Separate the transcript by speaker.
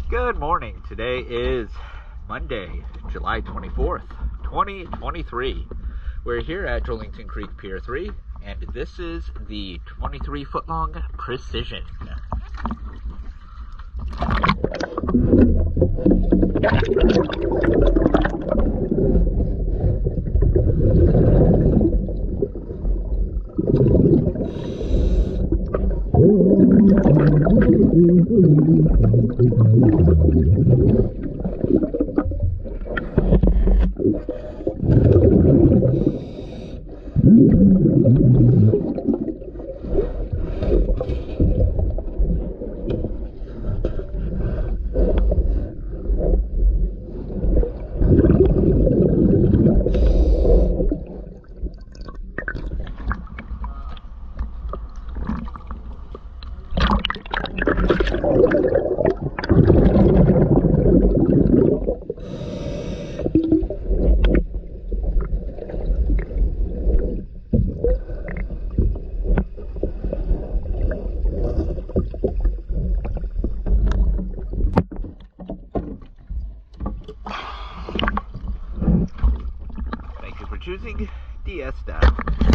Speaker 1: Good morning. Today is Monday, July 24th, 2023. We're here at Jolington Creek Pier 3, and this is the 23-foot-long Precision. Thank you for choosing DS Staff.